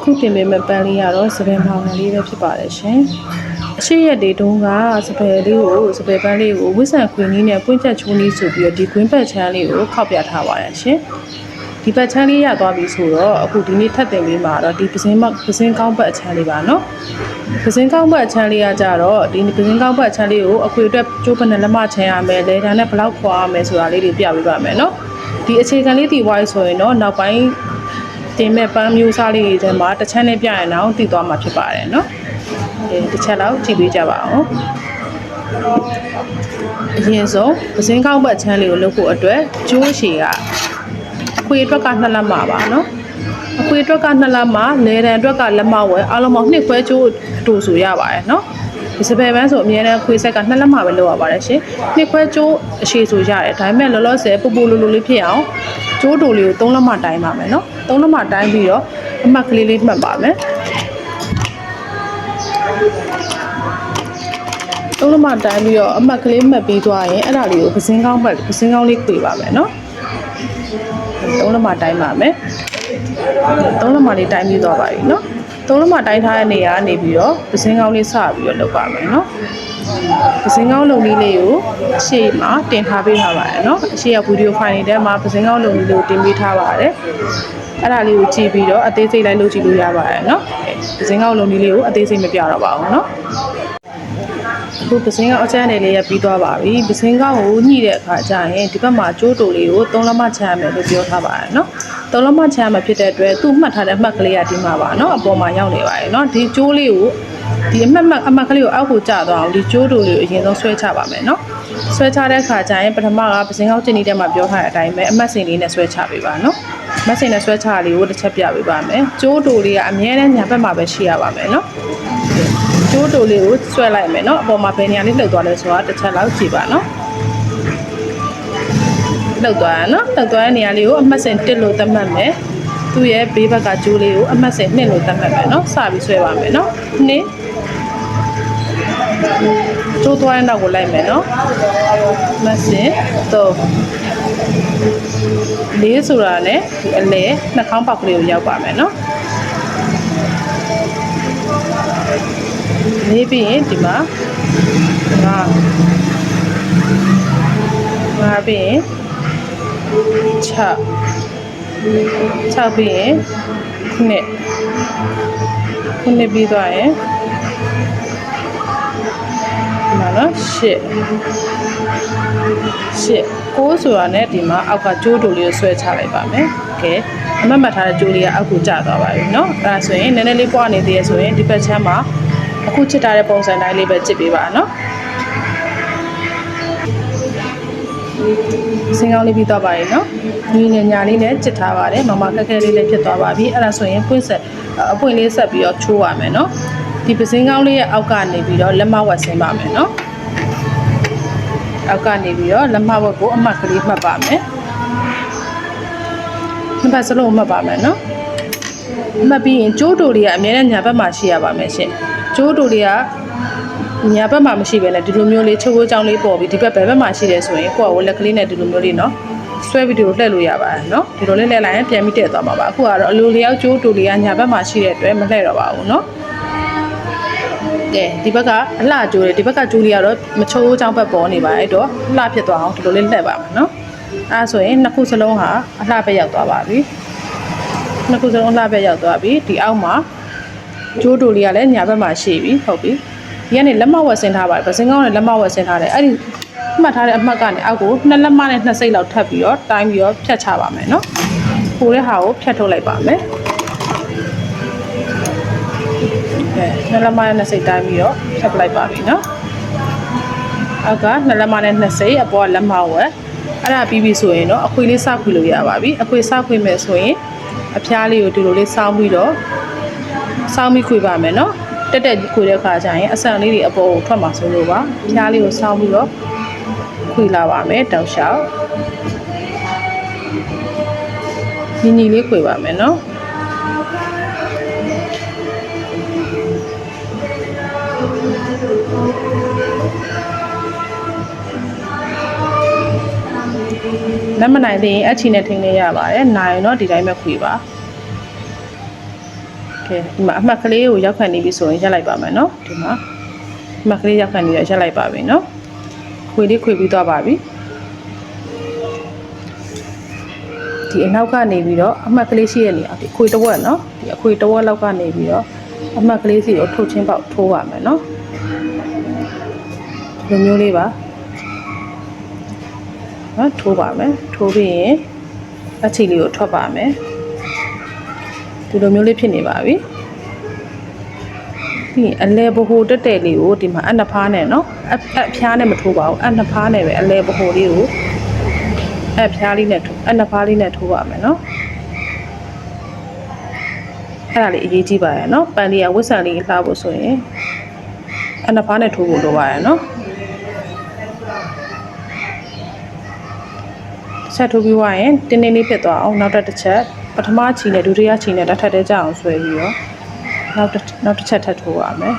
အခုတင်ပေးမဲ့ပန်းလေးကတော့စပယ်မောင်လေးပဲဖြစ်ပါတယ်ရှင်အရှိရက်တွေတုန်းကစပယ်ပန်းလေးကိုဝစ်ဆန်ခွင်းကြီးနဲ့ပွင့်ချက်ချိုးနီးဆိုပြီးတော့ဒီကွင်းပတ်ချမ်းလေးကိုခောက်ပြထားပါတယ်ရှင်ဒီပတ်ချမ်းလေးရသွားပြီဆိုတော့အခုဒီနေ့ထပ်တင်ပေးမှာတော့ဒီပစင်းကောင်းပတ်ချမ်းလေးပါနော်ပစင်းကောင်းပတ်ချမ်းလေးကကြတော့ဒီပစင်းကောင်းပတ်ချမ်းလေးကိုအခွေအတွက်ကျိုးပနလက်မချမ်းရမယ်လေဒါနဲ့ဘလောက်ခွာရမယ်ဆိုတာလေးတွေပြပေးပါမယ်နော်ဒီအခြေခံလေးတည်ဝိုင်းဆိုရင်တော့နောက်ပိုင်းတင်မဲ့ပန်းမျိုးစားလေးတွေထဲမှာတစ်ချက်နဲ့ပြရင်တော့တည်သွားမှာဖြစ်ပါတယ်နော်တစ်ချက်လောက်ကြည့်ပေးကြပါအောင်အရင်ဆုံးပစင်းကောင်းပတ်ချမ်းလေးကိုလုပ်ဖို့အတွက်ကျိုးရှည်ကအခွေအတွက်က2လက်မပါနော်အခွေအတွက်က2လက်မလေတံအတွက်ကလက်မဝဲအားလုံးပေါင်း2ခွဲကျိုးအတူဆိုရပါတယ်နော်ဒီစပယ်ပန်းဆိုအမြဲတမ်းခွေဆက်က2လက်မပဲလုပ်ရပါတယ်ရှင်2ခွဲကျိုးအရှည်ဆိုရတယ်ဒါပေမဲ့လောလောဆယ်ပူပူလိုလိုလေးဖြစ်အောင်ကျိုးတူလေးကို3လက်မတိုင်းပါမယ်နော်3လက်မတိုင်းပြီးတော့အမှတ်ကလေးလေးမှတ်ပါမယ်3လက်မတိုင်းပြီးတော့အမှတ်ကလေးမှတ်ပြီးသွားရင်အဲ့ဒါလေးကိုပစင်းကောင်းလေးခွေပါမယ်နော်3လက်မတိုင်းပါမယ်3လက်မလေးတိုင်းပြီးသွားပါပြီနော်3လက်မတိုင်းထားတဲ့နေရာကနေပြီးတော့ပစင်းကောင်းလေးစပြီးတော့လုပ်ပါမယ်နော်ပစင်းကောင်းလုံလေးကိုအရှိမှာတင်ထားပေးထားပါတယ်နော်အရှိရဗီဒီယိုဖိုင်တွေထဲမှာပစင်းကောင်းလုံလေးကိုတင်ပေးထားပါတယ်အဲ့ဒါလေးကိုကြည့်ပြီးတော့အသေးစိတ်လိုက်လုပ်ကြည့်လို့ရပါတယ်နော်ပစင်းကောင်းလုံလေးကိုအသေးစိတ်မပြတော့ပါဘူးနော်အခုပစင်းကောင်းအချမ်းနယ်လေးရပြီးသွားပါပြီပစင်းကောင်းကိုညှိတဲ့အခါကျရင်ဒီဘက်မှာကျိုးတူလေးကို3လက်မချမ်းရမယ်လို့ပြောထားပါတယ်နော်3လက်မချမ်းရမှာဖြစ်တဲ့အတွက်သူ့မှတ်ထားတဲ့အမှတ်ကလေးကဒီမှာပါနော်အပေါ်မှာရောက်နေပါတယ်နော်ဒီကျိုးလေးကိုဒီအမှတ်ကလေးကိုအောက်ကိုကျသွားအောင်ဒီကျိုးတူလေးကိုအရင်ဆုံးဆွဲချပါမယ်နော်ဆွဲချတဲ့အခါကျရင်ပထမကပစင်းကောင်းကျင်းနေတဲ့မှာပြောထားတဲ့အတိုင်းပဲအမှတ်စင်လေးနဲ့ဆွဲချပေးပါနော်အမှတ်စင်နဲ့ဆွဲချလေးကိုတစ်ချက်ပြပေးပါမယ်ကျိုးတူလေးကအမြဲတမ်းညာဘက်မှာပဲရှိရပါမယ်နော်ကျိုးတူလေးကိုဆွဲလိုက်မယ်နော်အပေါ်မှာဘယ်နေရာလေးလှုပ်သွားလဲဆိုတာတစ်ချက်လောက်ကြည့်ပါနော်လှုပ်သွားရနော်လှုပ်သွားတဲ့နေရာလေးကိုအမှတ်စင်1လို့သတ်မှတ်မယ်သူ့ရဲ့ဘေးဘက်ကကျိုးလေးကိုအမှတ်စင်2လို့သတ်မှတ်မယ်နော်စပြီးဆွဲပါမယ်နော်2ကျိုးသွားတဲ့နောက်ကိုလိုက်မယ်နော်အမှတ်စင်3 4ဆိုတာနဲ့ဒီအလဲနှာခေါင်းပေါက်ကလေးကိုရောက်ပါမယ်နော်နေပြီးရင်ဒီမှာ5ပြီးရင်6ပြီးရင်9ပြီးသွားရင်ဒီမှာနော်8 9ဆိုတာနဲ့ဒီမှာအောက်ကကျိုးတူလေးကိုဆွဲချလိုက်ပါမယ်ကဲအမှတ်ထားတဲ့ကျိုးလေးကအောက်ကိုကျသွားပါပြီเนาะအဲ့ဒါဆိုရင်နည်းနည်းလေးပွားနေသေးရဆိုရင်ဒီဘက်ချမ်းမှာအခုချစ်ထားတဲ့ပုံစံတိုင်းလေးပဲချစ်ပေးပါเนาะစင်ကောင်းလေးပြီးသွားပါပြီเนาะညီနဲ့ညာလေးနဲ့ချစ်ထားပါတယ်မမခက်ခဲလေးလည်းဖြစ်သွားပါပြီအဲ့ဒါဆိုရင်အပွင့်လေးဆက်ပြီးတော့ချိုးရမယ်เนาะဒီပစင်းကောင်းလေးရဲ့အောက်ကနေပြီးတော့လက်မဝက်ဆင်းပါမယ်เนาะအောက်ကနေပြီးတော့လက်မဝက်ကိုအမှတ်ကလေးမှတ်ပါမယ်နှစ်ဖက်စလုံးမှတ်ပါမယ်နော်မှတ်ပြီးရင်ကျိုးတူလေးကအမြဲတမ်းညာဘက်မှာရှိရပါမယ်ရှင်ကျိုးတူလေးကညာဘက်မှာမရှိဘဲနဲ့ဒီလိုမျိုးလေးချိုးချိုးချောင်းလေးပေါ်ပြီးဒီဘက်ဘယ်ဘက်မှာရှိတယ်ဆိုရင်ကိုယ့်အဝလက်ကလေးနဲ့ဒီလိုမျိုးလေးနော်ဆွဲပြီးဒီလိုလှည့်လို့ရပါတယ်နော်ဒီလိုလေးလှည့်လိုက်ရင်ပြန်ပြီးတက်သွားမှာပါအခုကတော့အလိုလျောက်ကျိုးတူလေးကညာဘက်မှာရှိတဲ့အတွက်မလှည့်တော့ပါဘူးနော်ကဲဒီဘက်ကအလှကျိုးတယ်ဒီဘက်ကကျိုးလေးကတော့မချိုးချောင်းဘက်ပေါ်နေပါအဲ့တော့လှဖြစ်သွားအောင်ဒီလိုလေးလှည့်ပါမယ်နော်အဲ့ဆိုရင်နှစ်ခုစလုံးဟာအလှပဲရောက်သွားပါပြီနှစ်ခုစလုံးအလှပဲရောက်သွားပြီဒီအောက်မှာကျိုးတူလေးကလည်းညာဘက်မှာရှိပြီဟုတ်ပြီဒီကနေလက်မဝက်ဆင်းထားပါတယ်ပစင်းကောင်းနဲ့လက်မဝက်ဆင်းထားတယ်အဲ့ဒီမှတ်ထားတဲ့အမှတ်ကနေအောက်ကို2လက်မနဲ့2စိတ်လောက်ထပ်ပြီးတော့တိုင်းပြီးတော့ဖြတ်ချပါမယ်နော်ပိုတဲ့ဟာကိုဖြတ်ထုတ်လိုက်ပါမယ်2လက်မနဲ့2စိတ်တိုင်းပြီးတော့ဖြတ်လိုက်ပါပြီနော်အောက်က2လက်မနဲ့2စိတ်အပေါ်ကလက်မဝက်အဲ့ဒါပြီးပြီဆိုရင်တော့အခွေလေးစခွေလို့ရပါပြီအခွေစခွေမယ်ဆိုရင်အဖျားလေးကိုဒီလိုလေးစောင်းပြီးတော့စောင်းပြီးခွေပါမယ်နော်တက်တက်ခွေတဲ့အခါကျရင်အဆန်လေးတွေအပေါ်ကိုထွက်မှာဆိုလို့ပါအဖျားလေးကိုစောင်းပြီးတော့ခွေလာပါမယ်တောက်လျှောက်ညီလေးခွေပါမယ်နော်လက်မနိုင်သေးရင်အချီနဲ့ထိန်းနေရပါတယ်နိုင်တော့ဒီတိုင်းပဲခွေပါက ကဲဒီမှာအမှတ်ကလေးကိုရောက်ခံနေပြီဆိုရင်ရက်လိုက်ပါမယ်နော်ဒီမှာအမှတ်ကလေးရောက်ခံနေရရက်လိုက်ပါပြီနော်ခွေလေးခွေပြီးသွားပါပြီဒီအနောက်ကနေပြီးတော့အမှတ်ကလေးရှိရနေအောင်ဒီခွေတစ်ဝက်နော်ဒီအခွေတစ်ဝက်လောက်ကနေပြီးတော့အမှတ်ကလေးစီကိုထုတ်ချင်းပေါက်ထိုးပါမယ်နော်ဒီလိုမျိုးလေးပါနော်ထိုးပါမယ်ထိုးပြီးရင်အချီလေးကိုထွက်ပါမယ်ဒီလိုမျိုးလေးဖြစ်နေပါပြီပြီးအလဲဘိုတက်တယ်လေးကိုဒီမှာအနှစ်ဖားနဲ့နော်အဖျားနဲ့မထိုးပါဘူးအနှစ်ဖားနဲ့ပဲအလဲဘိုလေးကိုအဖျားလေးနဲ့ထိုးအနှစ်ဖားလေးနဲ့ထိုးပါမယ်နော်အဲ့ဒါလေးအရေးကြီးပါရဲ့နော်ပန်လေးကဝတ်ဆန်လေးလှဖို့ဆိုရင်အနှစ်ဖားနဲ့ထိုးဖို့လိုပါရဲ့နော်ဆက်ထိုးပြီးွားရင်တင်းတင်းလေးဖြစ်သွားအောင်နောက်တစ်ချက်ပထမချီနဲ့ဒုတိယချီနဲ့တစ်ထပ်တည်းကြအောင်ဆွဲပြီးတော့နောက်တစ်ချက်ထပ်ထိုးရမယ်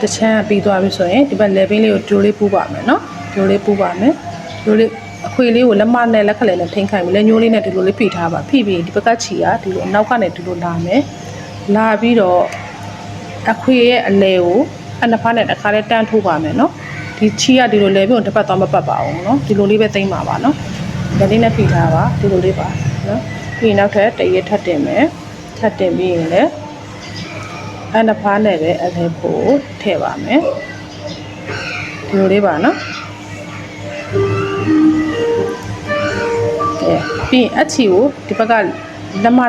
တစ်ချမ်းပြီးသွားပြီဆိုရင်ဒီဘက် level လေးကိုဒိုးလေးပူးပါမယ်နော်ဒိုးလေးပူးပါမယ်ဒိုးလေးအခွေလေးကိုလက်မနဲ့လက်ခလဲနဲ့ထိန်းခိုင်းပြီးလက်ညှိုးလေးနဲ့ဒီလိုလေးဖိထားပါဖိပြီးဒီဘက်ကချီကဒီလိုအနောက်ကနေဒီလိုလာမယ်လာပြီးတော့အခွေရဲ့အလဲကိုအနှစ်ဖားနဲ့တစ်ခါလေးတန်းထိုးပါမယ်နော်ဒီချီကဒီလိုလဲပြီးတော့တစ်ပတ်သွားမပတ်ပါအောင်နော်ဒီလိုလေးပဲသိမ့်ပါပါနော်ဒါလေးနဲ့ဖိထားပါဒီလိုလေးပါနော်ပြီးရင်နောက်ထပ်တရက်ထပ်တင်မယ်ထပ်တင်ပြီးရင်လည်းအနှစ်ဖားနဲ့ပဲအလဲဖို့ထည့်ပါမယ်ဒီလိုလေးပါနော်ပြီးအချီကိုဒီဘက်ကလက်မ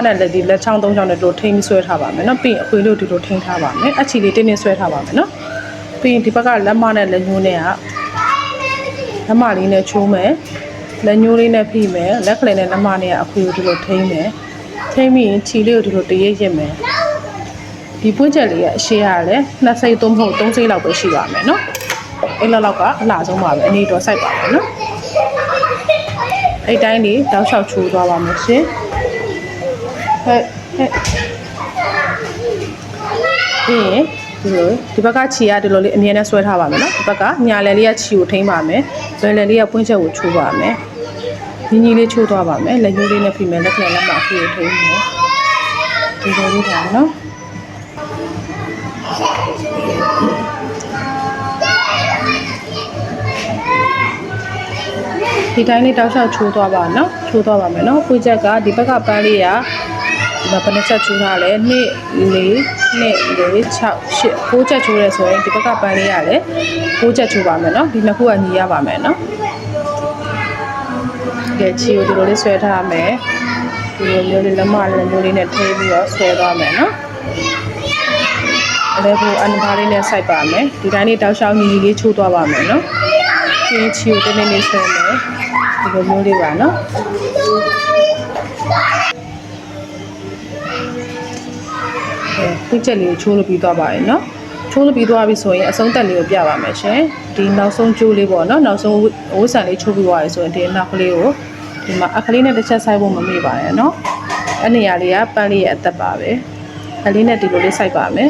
နဲ့လည်းဒီလက်ချောင်းသုံးချောင်းနဲ့တို့ထိန်းပြီးဆွဲထားပါမယ်နော်ပြီးအခွေလို့ဒီလိုထိန်းထားပါမယ်အချီလေးတင်းတင်းဆွဲထားပါမယ်နော်ပြီးရင်ဒီဘက်ကလက်မနဲ့လက်ညှိုးနဲ့ကလက်မလေးနဲ့ချိုးမယ်လက်ညှိုးလေးနဲ့ဖိမယ်လက်ကလေးနဲ့လက်မနဲ့ကအခွေကိုဒီလိုထိန်းမယ်ထိန်းပြီးရင်ချီလေးကိုဒီလိုတရိပ်ရစ်မယ်ဒီပွင့်ချက်လေးရဲ့အရှိရလည်း2စိတ်3မဟုတ်3စိတ်လောက်ပဲရှိပါမယ်နော်အဲ့လောက်ကအလှဆုံးပါပဲအနေတော်စိုက်ပါမယ်နော်အဲ့တိုင်းလေးတောက်လျှောက်ချိုးသွားပါမယ်ရှင်ဟဲ့ပြီးရင်ဒီဘက်ကခြီကဒီလိုလေးအမြဲတမ်းဆွဲထားပါမယ်နော်ဒီဘက်ကညာလည်လေးကခြီကိုထိန်းပါမယ်လွယ်လည်လေးကပွင့်ချက်ကိုချိုးပါမယ်ညီညီလေးချိုးသွားပါမယ်လက်ညှိုးလေးနဲ့ဖိမယ်လက်ကလည်းလက်မအဖိကိုထိန်းမယ်ဒီလိုလေးပါနော်ဒီတိုင်းလေးတောက်လျှောက်ချိုးသွားပါနော်ချိုးသွားပါမယ်နော်ပွေချက်ကဒီဘက်ကပန်းလေးကဒီမှာဘယ်နှချက်ချိုးထားလဲ2 4 6 8 9ချက်ချိုးရဲဆိုရင်ဒီဘက်ကပန်းလေးကလည်း9ချက်ချိုးပါမယ်နော်ဒီနှစ်ခုကညီရပါမယ်နော်ကဲချီကိုဒီလိုလေးဆွဲထားမယ်ဒီလိုမျိုးလေးလက်မလက်မျိုးလေးနဲ့ထိပြီးတော့ဆွဲသွားမယ်နော်အဲ့ဒါကိုအန်ဘာလေးနဲ့စိုက်ပါမယ်ဒီတိုင်းလေးတောက်လျှောက်ညီညီလေးချိုးသွားပါမယ်နော်ချီကိုတင်းတင်းလေးဆွဲမယ်ဒီလိုမျိုးလေးပါနော်ပွင့်ချက်လေးကိုချိုးလို့ပြီးသွားပါရဲ့နော်ချိုးလို့ပြီးသွားပြီဆိုရင်အဆုံးတက်လေးကိုပြပါမယ်ရှင်ဒီနောက်ဆုံးကျိုးလေးပေါ့နော်နောက်ဆုံးဝတ်ဆန်လေးချိုးပြီးသွားပြီဆိုရင်ဒီနောက်ကလေးကိုဒီမှာအခလေးနဲ့တစ်ချက်ဆိုင်ဖို့မမေ့ပါနဲ့နော်အဲ့နေရာလေးကပန်းလေးရဲ့အသက်ပါပဲအလေးနဲ့ဒီလိုလေးစိုက်ပါမယ်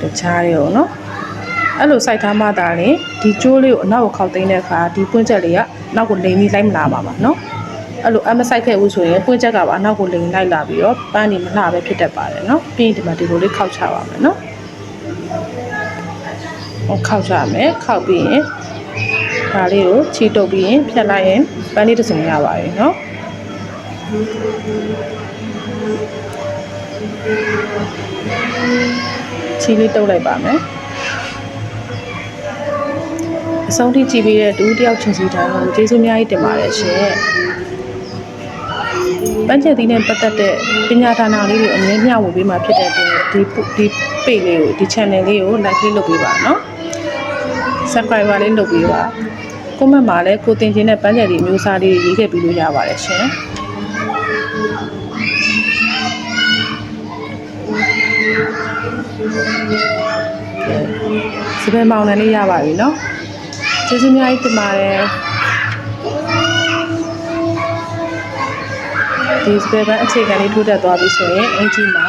တခြားလေးကိုနော်အဲ့လိုစိုက်ထားမှသာလေဒီကျိုးလေးကိုအနောက်ကိုခောက်သိမ်းတဲ့အခါဒီပွင့်ချက်လေးကနောက်ကိုလိမ်ပြီးလိုက်မလာပါနော်အဲ့လိုအမစိုက်ခဲ့ဘူးဆိုရင်ပွင့်ချက်ကပါအနောက်ကိုလိမ်လိုက်လာပြီးတော့ပန်းနေမလှပဲဖြစ်တတ်ပါတယ်နော်ပြီးရင်ဒီမှာဒီလိုလေးခောက်ချပါမယ်နော်ခောက်ချမယ်ခောက်ပြီးရင်ဒါလေးကိုချီတုပ်ပြီးရင်ဖြတ်လိုက်ရင်ပန်းလေးတစ်စုံရပါပြီနော်ချီလေးတုပ်လိုက်ပါမယ်အဆုံးထိကြည့်ပြီးတဲ့တူတယောက်ချင်းစီတိုင်းကိုကျေးဇူးအများကြီးတင်ပါတယ်ရှင်ပန်းချက်သီးနဲ့ပတ်သက်တဲ့ပညာဒါနလေးတွေအမြဲမျှဝေပေးမှာဖြစ်တဲ့အတွက်ဒီ page လေးကိုဒီ channel လေးကို like လေးလုပ်ပေးပါနော် subscriber လေးလုပ်ပေးပါ comment မှာလည်းကိုတင်ချင်းတဲ့ပန်းချက်တွေအမျိုးအစားလေးရေးခဲ့ပြီးလို့ရပါတယ်ရှင်စပယ်မောင်နှံလေးရပါပြီနော်ကျေးဇူးအများကြီးတင်ပါတယ် ဒီစပယ်ပန်းအခြေခံလေးထိုးတက်သွားပြီဆိုရင်အင်ဂျီမှာ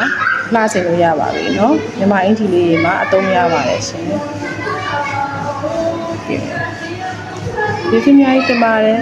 လှဆင်လို့ရပါပြီเนาะမြန်မာအင်ဂျီလေးတွေမှာအသုံးရပါတယ်ရှင်ဒီခင်ဗျာကြီးတင်ပါတယ်